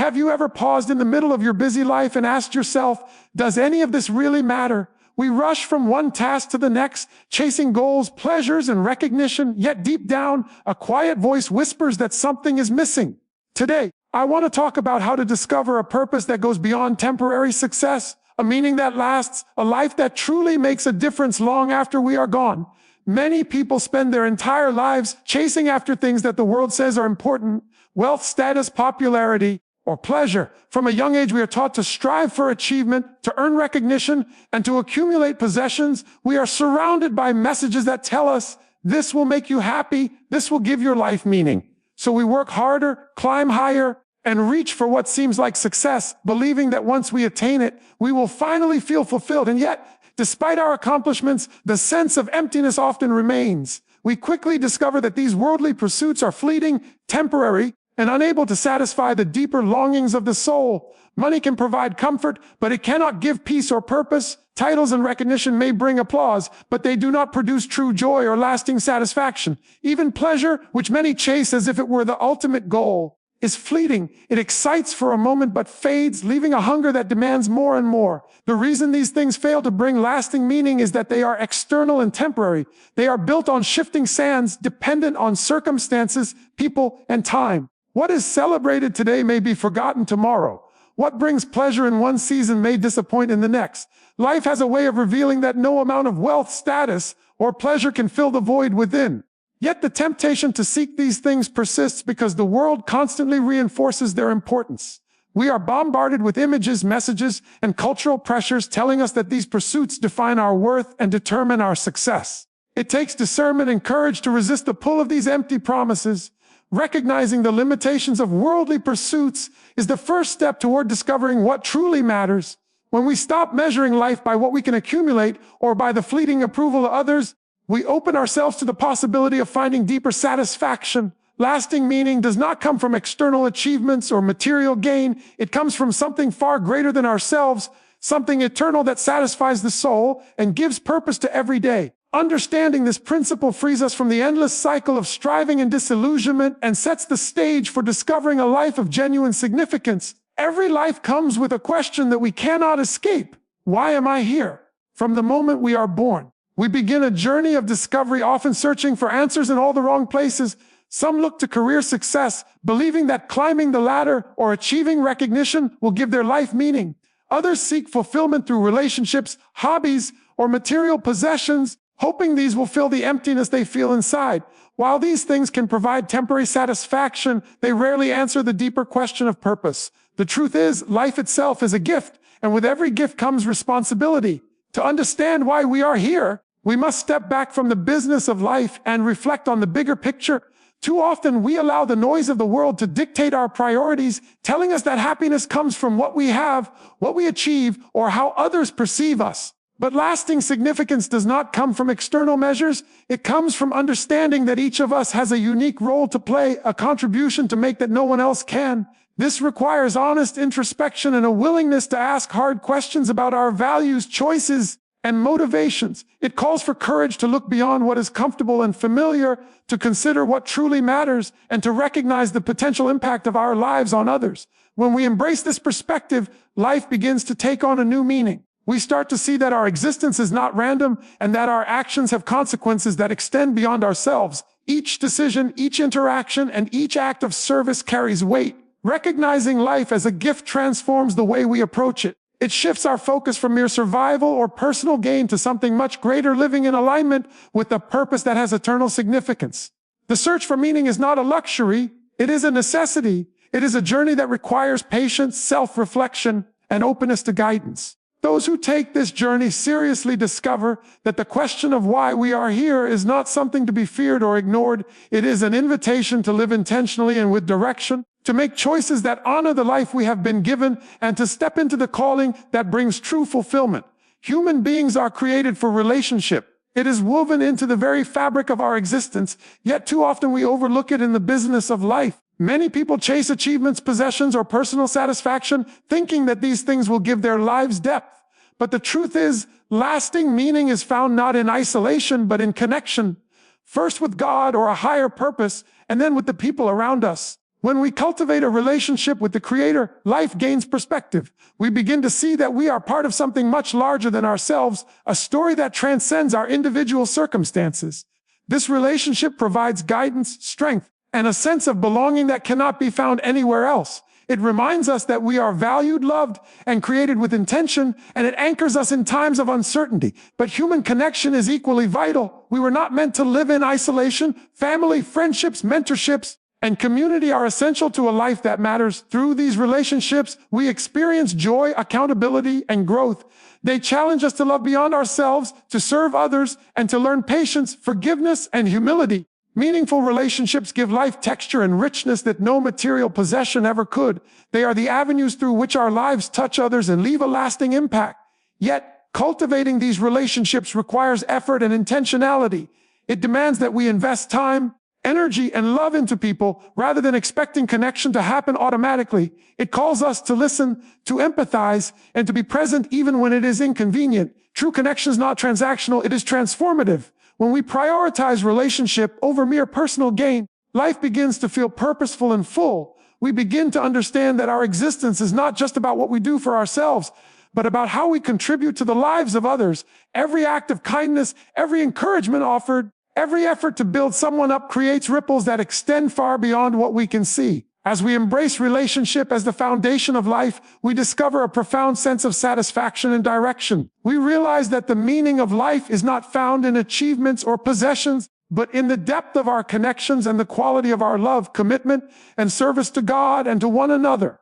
Have you ever paused in the middle of your busy life and asked yourself, does any of this really matter? We rush from one task to the next, chasing goals, pleasures, and recognition, yet deep down, a quiet voice whispers that something is missing. Today, I want to talk about how to discover a purpose that goes beyond temporary success, a meaning that lasts, a life that truly makes a difference long after we are gone. Many people spend their entire lives chasing after things that the world says are important: wealth, status, popularity, or pleasure. From a young age, we are taught to strive for achievement, to earn recognition, and to accumulate possessions. We are surrounded by messages that tell us, this will make you happy, this will give your life meaning. So we work harder, climb higher, and reach for what seems like success, believing that once we attain it, we will finally feel fulfilled. And yet, despite our accomplishments, the sense of emptiness often remains. We quickly discover that these worldly pursuits are fleeting, temporary, and unable to satisfy the deeper longings of the soul. Money can provide comfort, but it cannot give peace or purpose. Titles and recognition may bring applause, but they do not produce true joy or lasting satisfaction. Even pleasure, which many chase as if it were the ultimate goal, is fleeting. It excites for a moment but fades, leaving a hunger that demands more and more. The reason these things fail to bring lasting meaning is that they are external and temporary. They are built on shifting sands, dependent on circumstances, people, and time. What is celebrated today may be forgotten tomorrow. What brings pleasure in one season may disappoint in the next. Life has a way of revealing that no amount of wealth, status, or pleasure can fill the void within. Yet the temptation to seek these things persists because the world constantly reinforces their importance. We are bombarded with images, messages, and cultural pressures telling us that these pursuits define our worth and determine our success. It takes discernment and courage to resist the pull of these empty promises. Recognizing the limitations of worldly pursuits is the first step toward discovering what truly matters. When we stop measuring life by what we can accumulate or by the fleeting approval of others, we open ourselves to the possibility of finding deeper satisfaction. Lasting meaning does not come from external achievements or material gain. It comes from something far greater than ourselves, something eternal that satisfies the soul and gives purpose to every day. Understanding this principle frees us from the endless cycle of striving and disillusionment and sets the stage for discovering a life of genuine significance. Every life comes with a question that we cannot escape. Why am I here? From the moment we are born, we begin a journey of discovery, often searching for answers in all the wrong places. Some look to career success, believing that climbing the ladder or achieving recognition will give their life meaning. Others seek fulfillment through relationships, hobbies, or material possessions, hoping these will fill the emptiness they feel inside. While these things can provide temporary satisfaction, they rarely answer the deeper question of purpose. The truth is, life itself is a gift, and with every gift comes responsibility. To understand why we are here, we must step back from the business of life and reflect on the bigger picture. Too often, we allow the noise of the world to dictate our priorities, telling us that happiness comes from what we have, what we achieve, or how others perceive us. But lasting significance does not come from external measures. It comes from understanding that each of us has a unique role to play, a contribution to make that no one else can. This requires honest introspection and a willingness to ask hard questions about our values, choices, and motivations. It calls for courage to look beyond what is comfortable and familiar, to consider what truly matters, and to recognize the potential impact of our lives on others. When we embrace this perspective, life begins to take on a new meaning. We start to see that our existence is not random and that our actions have consequences that extend beyond ourselves. Each decision, each interaction, and each act of service carries weight. Recognizing life as a gift transforms the way we approach it. It shifts our focus from mere survival or personal gain to something much greater, living in alignment with a purpose that has eternal significance. The search for meaning is not a luxury, it is a necessity. It is a journey that requires patience, self-reflection, and openness to guidance. Those who take this journey seriously discover that the question of why we are here is not something to be feared or ignored. It is an invitation to live intentionally and with direction, to make choices that honor the life we have been given, and to step into the calling that brings true fulfillment. Human beings are created for relationship. It is woven into the very fabric of our existence, yet too often we overlook it in the business of life. Many people chase achievements, possessions, or personal satisfaction, thinking that these things will give their lives depth. But the truth is, lasting meaning is found not in isolation, but in connection. First with God or a higher purpose, and then with the people around us. When we cultivate a relationship with the Creator, life gains perspective. We begin to see that we are part of something much larger than ourselves, a story that transcends our individual circumstances. This relationship provides guidance, strength, and a sense of belonging that cannot be found anywhere else. It reminds us that we are valued, loved, and created with intention, and it anchors us in times of uncertainty. But human connection is equally vital. We were not meant to live in isolation. Family, friendships, mentorships, and community are essential to a life that matters. Through these relationships, we experience joy, accountability, and growth. They challenge us to love beyond ourselves, to serve others, and to learn patience, forgiveness, and humility. Meaningful relationships give life texture and richness that no material possession ever could. They are the avenues through which our lives touch others and leave a lasting impact. Yet, cultivating these relationships requires effort and intentionality. It demands that we invest time, energy, and love into people rather than expecting connection to happen automatically. It calls us to listen, to empathize, and to be present even when it is inconvenient. True connection is not transactional, it is transformative. When we prioritize relationship over mere personal gain, life begins to feel purposeful and full. We begin to understand that our existence is not just about what we do for ourselves, but about how we contribute to the lives of others. Every act of kindness, every encouragement offered, every effort to build someone up creates ripples that extend far beyond what we can see. As we embrace relationship as the foundation of life, we discover a profound sense of satisfaction and direction. We realize that the meaning of life is not found in achievements or possessions, but in the depth of our connections and the quality of our love, commitment, and service to God and to one another.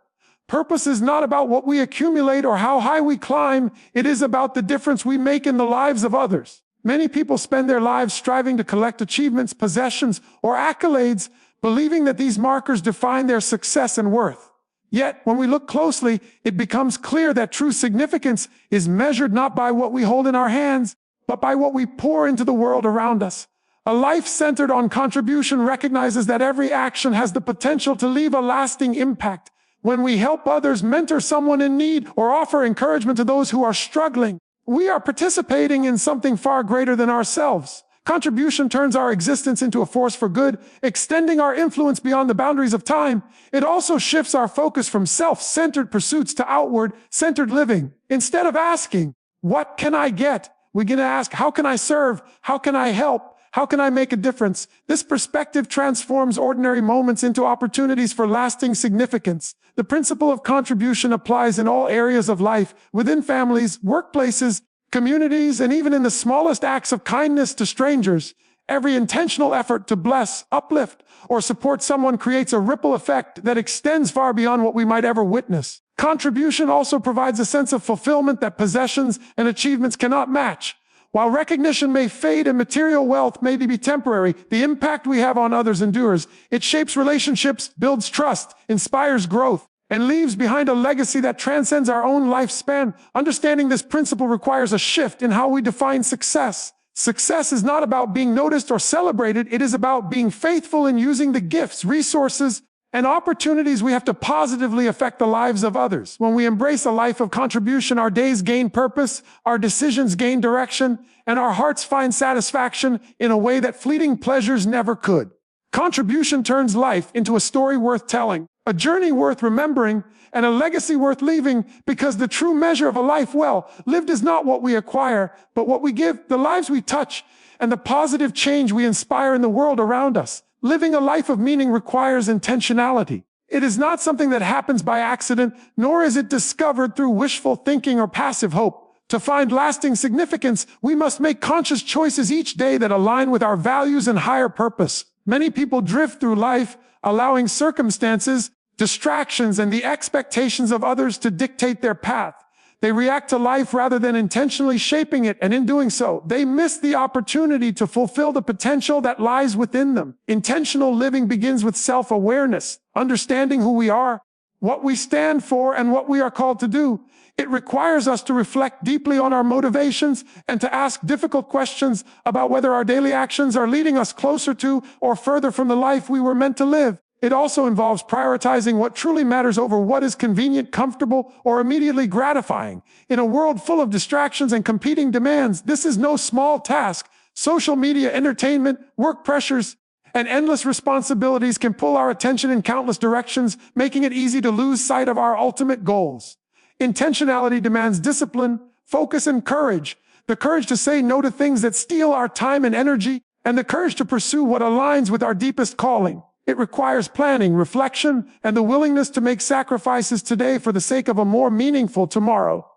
Purpose is not about what we accumulate or how high we climb. It is about the difference we make in the lives of others. Many people spend their lives striving to collect achievements, possessions, or accolades, believing that these markers define their success and worth. Yet, when we look closely, it becomes clear that true significance is measured not by what we hold in our hands, but by what we pour into the world around us. A life centered on contribution recognizes that every action has the potential to leave a lasting impact. When we help others, mentor someone in need, or offer encouragement to those who are struggling, we are participating in something far greater than ourselves. Contribution turns our existence into a force for good, extending our influence beyond the boundaries of time. It also shifts our focus from self-centered pursuits to outward-centered living. Instead of asking, "What can I get?" we begin to ask, "How can I serve? How can I help? How can I make a difference?" This perspective transforms ordinary moments into opportunities for lasting significance. The principle of contribution applies in all areas of life, within families, workplaces, communities, and even in the smallest acts of kindness to strangers. Every intentional effort to bless, uplift, or support someone creates a ripple effect that extends far beyond what we might ever witness. Contribution also provides a sense of fulfillment that possessions and achievements cannot match. While recognition may fade and material wealth may be temporary, the impact we have on others endures. It shapes relationships, builds trust, inspires growth, and leaves behind a legacy that transcends our own lifespan. Understanding this principle requires a shift in how we define success. Success is not about being noticed or celebrated. It is about being faithful in using the gifts, resources, and opportunities we have to positively affect the lives of others. When we embrace a life of contribution, our days gain purpose, our decisions gain direction, and our hearts find satisfaction in a way that fleeting pleasures never could. Contribution turns life into a story worth telling, a journey worth remembering, and a legacy worth leaving, because the true measure of a life well lived is not what we acquire, but what we give, the lives we touch, and the positive change we inspire in the world around us. Living a life of meaning requires intentionality. It is not something that happens by accident, nor is it discovered through wishful thinking or passive hope. To find lasting significance, we must make conscious choices each day that align with our values and higher purpose. Many people drift through life, allowing circumstances, distractions, and the expectations of others to dictate their path. They react to life rather than intentionally shaping it, and in doing so, they miss the opportunity to fulfill the potential that lies within them. Intentional living begins with self-awareness, understanding who we are, what we stand for, and what we are called to do. It requires us to reflect deeply on our motivations and to ask difficult questions about whether our daily actions are leading us closer to or further from the life we were meant to live. It also involves prioritizing what truly matters over what is convenient, comfortable, or immediately gratifying. In a world full of distractions and competing demands, this is no small task. Social media, entertainment, work pressures, and endless responsibilities can pull our attention in countless directions, making it easy to lose sight of our ultimate goals. Intentionality demands discipline, focus, and courage. The courage to say no to things that steal our time and energy, and the courage to pursue what aligns with our deepest calling. It requires planning, reflection, and the willingness to make sacrifices today for the sake of a more meaningful tomorrow.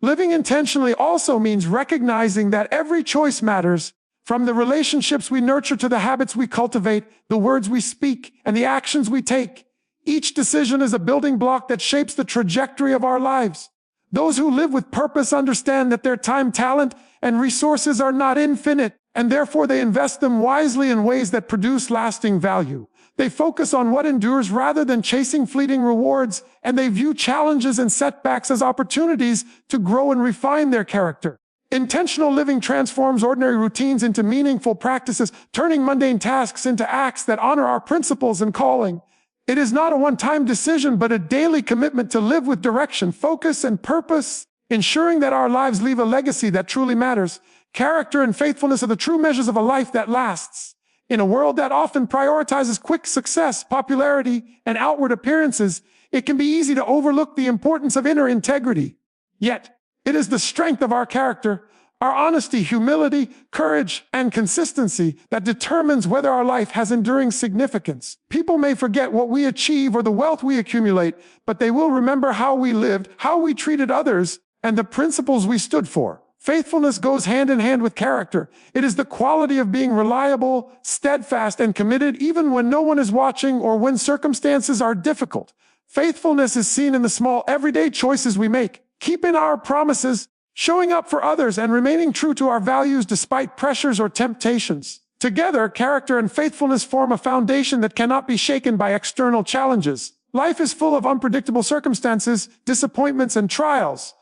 Living intentionally also means recognizing that every choice matters, from the relationships we nurture to the habits we cultivate, the words we speak, and the actions we take. Each decision is a building block that shapes the trajectory of our lives. Those who live with purpose understand that their time, talent, and resources are not infinite, and therefore they invest them wisely in ways that produce lasting value. They focus on what endures rather than chasing fleeting rewards, and they view challenges and setbacks as opportunities to grow and refine their character. Intentional living transforms ordinary routines into meaningful practices, turning mundane tasks into acts that honor our principles and calling. It is not a one-time decision, but a daily commitment to live with direction, focus, and purpose, ensuring that our lives leave a legacy that truly matters. Character and faithfulness are the true measures of a life that lasts. In a world that often prioritizes quick success, popularity, and outward appearances, it can be easy to overlook the importance of inner integrity. Yet, it is the strength of our character, our honesty, humility, courage, and consistency that determines whether our life has enduring significance. People may forget what we achieve or the wealth we accumulate, but they will remember how we lived, how we treated others, and the principles we stood for. Faithfulness goes hand in hand with character. It is the quality of being reliable, steadfast, and committed even when no one is watching or when circumstances are difficult. Faithfulness is seen in the small, everyday choices we make, keeping our promises, showing up for others, and remaining true to our values despite pressures or temptations. Together, character and faithfulness form a foundation that cannot be shaken by external challenges. Life is full of unpredictable circumstances, disappointments, and trials.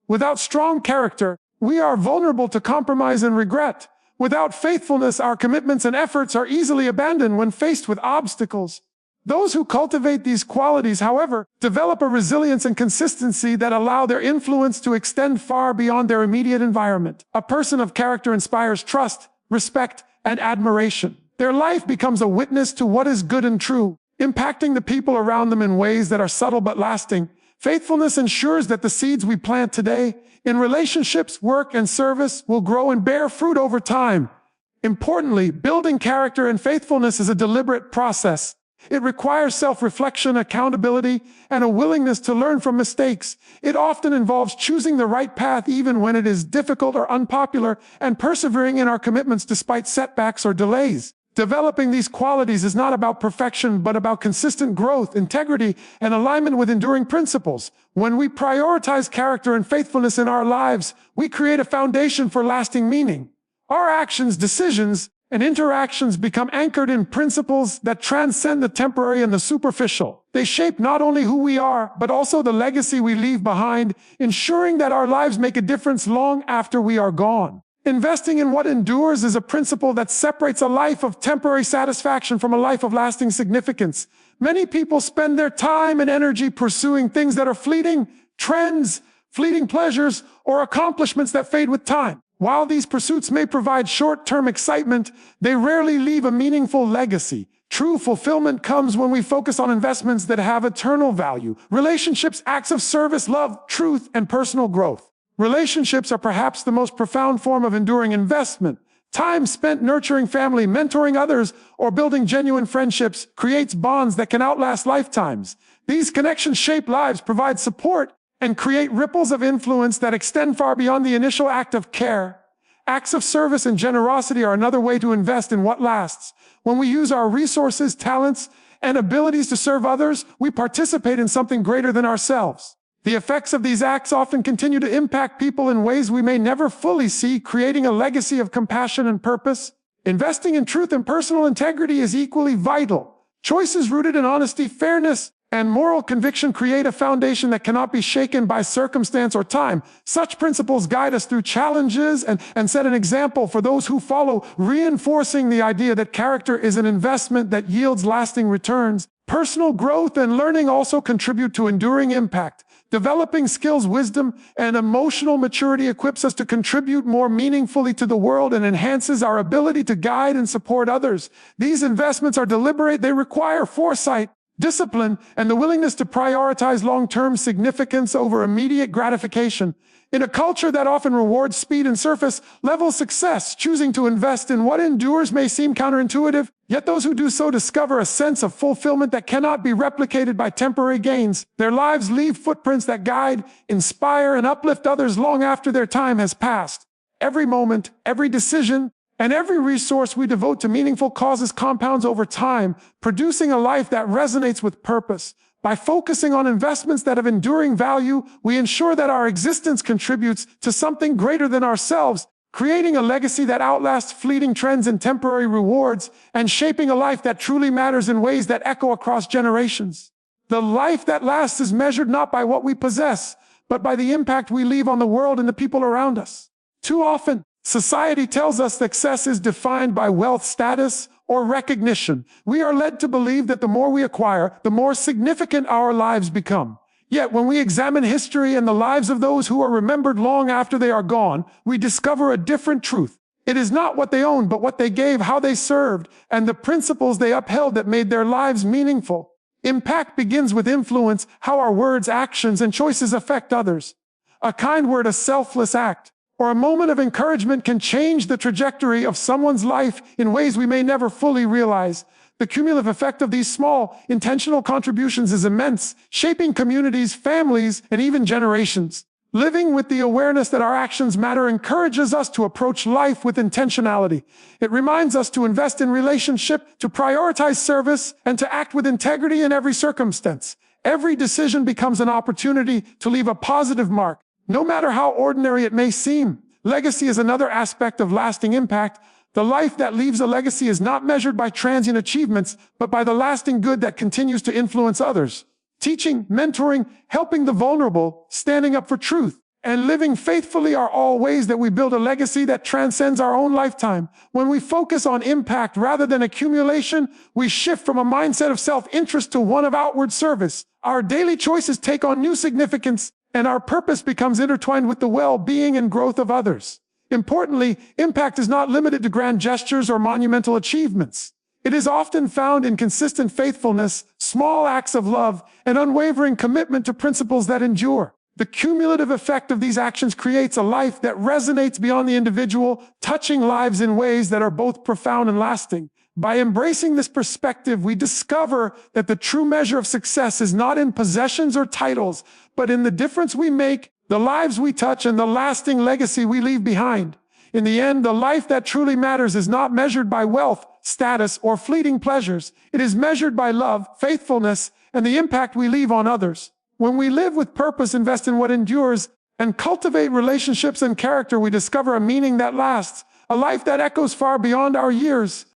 Without strong character, we are vulnerable to compromise and regret. Without faithfulness, our commitments and efforts are easily abandoned when faced with obstacles. Those who cultivate these qualities, however, develop a resilience and consistency that allow their influence to extend far beyond their immediate environment. A person of character inspires trust, respect, and admiration. Their life becomes a witness to what is good and true, impacting the people around them in ways that are subtle but lasting. Faithfulness ensures that the seeds we plant today, in relationships, work, and service, will grow and bear fruit over time. Importantly, building character and faithfulness is a deliberate process. It requires self-reflection, accountability, and a willingness to learn from mistakes. It often involves choosing the right path even when it is difficult or unpopular, and persevering in our commitments despite setbacks or delays. Developing these qualities is not about perfection, but about consistent growth, integrity, and alignment with enduring principles. When we prioritize character and faithfulness in our lives, we create a foundation for lasting meaning. Our actions, decisions, and interactions become anchored in principles that transcend the temporary and the superficial. They shape not only who we are, but also the legacy we leave behind, ensuring that our lives make a difference long after we are gone. Investing in what endures is a principle that separates a life of temporary satisfaction from a life of lasting significance. Many people spend their time and energy pursuing things that are fleeting, trends, fleeting pleasures, or accomplishments that fade with time. While these pursuits may provide short-term excitement, they rarely leave a meaningful legacy. True fulfillment comes when we focus on investments that have eternal value: relationships, acts of service, love, truth, and personal growth. Relationships are perhaps the most profound form of enduring investment. Time spent nurturing family, mentoring others, or building genuine friendships creates bonds that can outlast lifetimes. These connections shape lives, provide support, and create ripples of influence that extend far beyond the initial act of care. Acts of service and generosity are another way to invest in what lasts. When we use our resources, talents, and abilities to serve others, we participate in something greater than ourselves. The effects of these acts often continue to impact people in ways we may never fully see, creating a legacy of compassion and purpose. Investing in truth and personal integrity is equally vital. Choices rooted in honesty, fairness, and moral conviction create a foundation that cannot be shaken by circumstance or time. Such principles guide us through challenges and set an example for those who follow, reinforcing the idea that character is an investment that yields lasting returns. Personal growth and learning also contribute to enduring impact. Developing skills, wisdom, and emotional maturity equips us to contribute more meaningfully to the world and enhances our ability to guide and support others. These investments are deliberate. They require foresight, discipline, and the willingness to prioritize long-term significance over immediate gratification. In a culture that often rewards speed and surface-level success, choosing to invest in what endures may seem counterintuitive, yet those who do so discover a sense of fulfillment that cannot be replicated by temporary gains. Their lives leave footprints that guide, inspire, and uplift others long after their time has passed. Every moment, every decision, and every resource we devote to meaningful causes compounds over time, producing a life that resonates with purpose. By focusing on investments that have enduring value, we ensure that our existence contributes to something greater than ourselves, creating a legacy that outlasts fleeting trends and temporary rewards, and shaping a life that truly matters in ways that echo across generations. The life that lasts is measured not by what we possess, but by the impact we leave on the world and the people around us. Too often, society tells us success is defined by wealth, status, or recognition. We are led to believe that the more we acquire, the more significant our lives become. Yet when we examine history and the lives of those who are remembered long after they are gone, we discover a different truth. It is not what they owned, but what they gave, how they served, and the principles they upheld that made their lives meaningful. Impact begins with influence, how our words, actions, and choices affect others. A kind word, a selfless act, or a moment of encouragement can change the trajectory of someone's life in ways we may never fully realize. The cumulative effect of these small, intentional contributions is immense, shaping communities, families, and even generations. Living with the awareness that our actions matter encourages us to approach life with intentionality. It reminds us to invest in relationship, to prioritize service, and to act with integrity in every circumstance. Every decision becomes an opportunity to leave a positive mark, no matter how ordinary it may seem. Legacy is another aspect of lasting impact. The life that leaves a legacy is not measured by transient achievements, but by the lasting good that continues to influence others. Teaching, mentoring, helping the vulnerable, standing up for truth, and living faithfully are all ways that we build a legacy that transcends our own lifetime. When we focus on impact rather than accumulation, we shift from a mindset of self-interest to one of outward service. Our daily choices take on new significance, and our purpose becomes intertwined with the well-being and growth of others. Importantly, impact is not limited to grand gestures or monumental achievements. It is often found in consistent faithfulness, small acts of love, and unwavering commitment to principles that endure. The cumulative effect of these actions creates a life that resonates beyond the individual, touching lives in ways that are both profound and lasting. By embracing this perspective, we discover that the true measure of success is not in possessions or titles, but in the difference we make, the lives we touch, and the lasting legacy we leave behind. In the end, the life that truly matters is not measured by wealth, status, or fleeting pleasures. It is measured by love, faithfulness, and the impact we leave on others. When we live with purpose, invest in what endures, and cultivate relationships and character, we discover a meaning that lasts, a life that echoes far beyond our years.